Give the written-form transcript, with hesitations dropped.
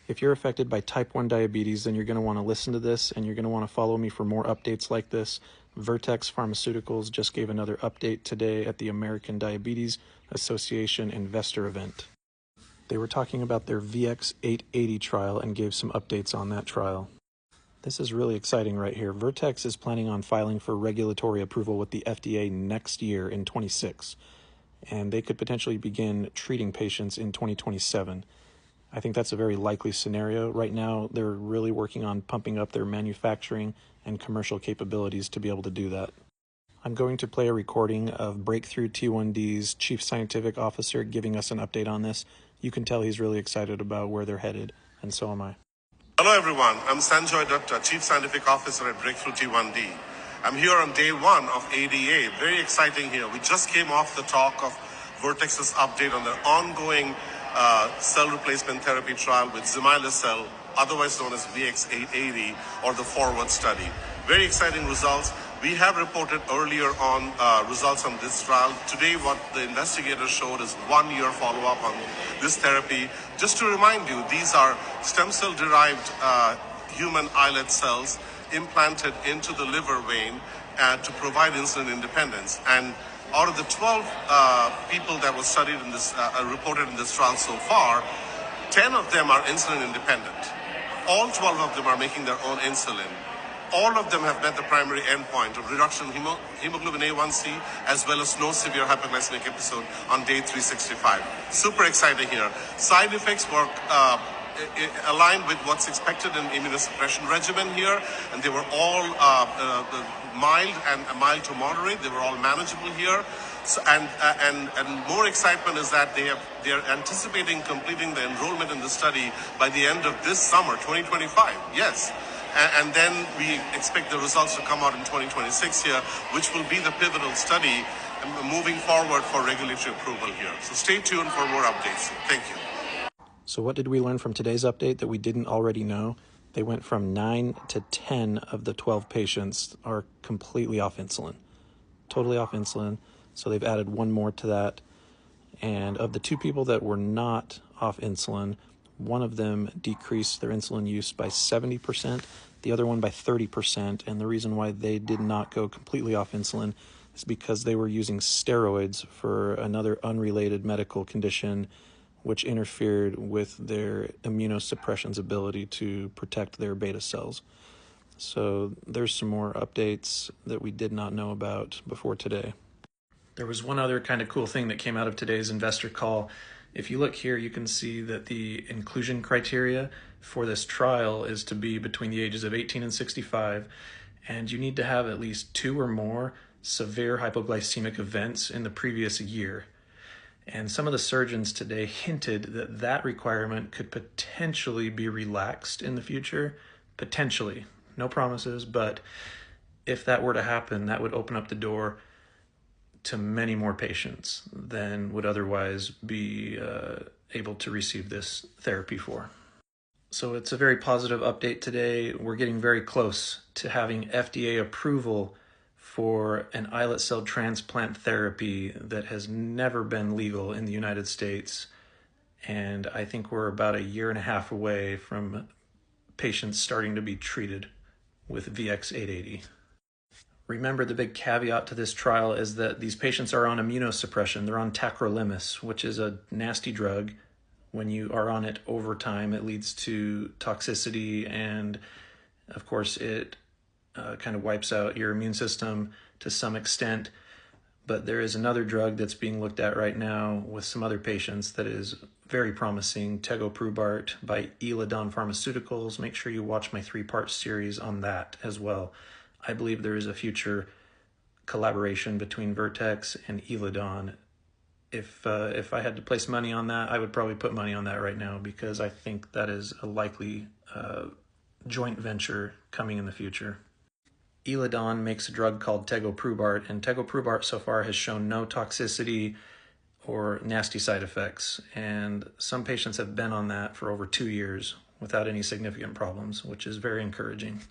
If you're affected by type 1 diabetes, then you're going to want to listen to this and you're going to want to follow me for more updates like this. Vertex Pharmaceuticals just gave another update today at the American Diabetes Association investor event. They were talking about their VX880 trial and gave some updates on that trial. This is really exciting right here. Vertex is planning on filing for regulatory approval with the FDA next year in 26, and they could potentially begin treating patients in 2027. I think that's a very likely scenario. Right now, they're really working on pumping up their manufacturing and commercial capabilities to be able to do that. I'm going to play a recording of Breakthrough T1D's Chief Scientific Officer giving us an update on this. You can tell he's really excited about where they're headed, and so am I. Hello everyone, I'm Sanjoy Dutta, Chief Scientific Officer at Breakthrough T1D. I'm here on day one of ADA. Very exciting here. We just came off the talk of Vertex's update on their ongoing cell replacement therapy trial with zimislecel, otherwise known as VX880, or the Forward study. Very exciting results. We have reported earlier on results on this trial. Today, what the investigators showed is 1 year follow-up on this therapy. Just to remind you, these are stem cell-derived human islet cells implanted into the liver vein to provide insulin independence. And out of the 12 people that were studied in this, reported in this trial so far, 10 of them are insulin independent. All 12 of them are making their own insulin. All of them have met the primary endpoint of reduction in hemoglobin A1C, as well as no severe hypoglycemic episode on day 365. Super exciting here. Side effects were aligned with what's expected in immunosuppression regimen here, and they were all mild and mild to moderate. They were all manageable here. So, and more excitement is that they are anticipating completing the enrollment in the study by the end of this summer, 2025. Yes. And then we expect the results to come out in 2026 here, which will be the pivotal study moving forward for regulatory approval here. So stay tuned for more updates. Thank you. So what did we learn from today's update that we didn't already know? They went from 9 to 10 of the 12 patients are completely off insulin, totally off insulin. So they've added one more to that. And of the 2 people that were not off insulin, one of them decreased their insulin use by 70%, the other one by 30%. And the reason why they did not go completely off insulin is because they were using steroids for another unrelated medical condition, which interfered with their immunosuppression's ability to protect their beta cells. So there's some more updates that we did not know about before today. There was one other kind of cool thing that came out of today's investor call. If you look here, you can see that the inclusion criteria for this trial is to be between the ages of 18 and 65, and you need to have at least 2 or more severe hypoglycemic events in the previous year. And some of the surgeons today hinted that that requirement could potentially be relaxed in the future. Potentially. No promises, but if that were to happen, that would open up the door to many more patients than would otherwise be able to receive this therapy for. So it's a very positive update today. We're getting very close to having FDA approval for an islet cell transplant therapy that has never been legal in the United States. And I think we're about 1.5 years away from patients starting to be treated with VX880. Remember, the big caveat to this trial is that these patients are on immunosuppression. They're on tacrolimus, which is a nasty drug. When you are on it over time, it leads to toxicity, and of course, it kind of wipes out your immune system to some extent. But there is another drug that's being looked at right now with some other patients that is very promising, tegoprubart by Eledon Pharmaceuticals. Make sure you watch my 3-part series on that as well. I believe there is a future collaboration between Vertex and Eledon. If I had to place money on that, I would probably put money on that right now, because I think that is a likely joint venture coming in the future. Eledon makes a drug called tegoprubart, and tegoprubart so far has shown no toxicity or nasty side effects. And some patients have been on that for over 2 years without any significant problems, which is very encouraging.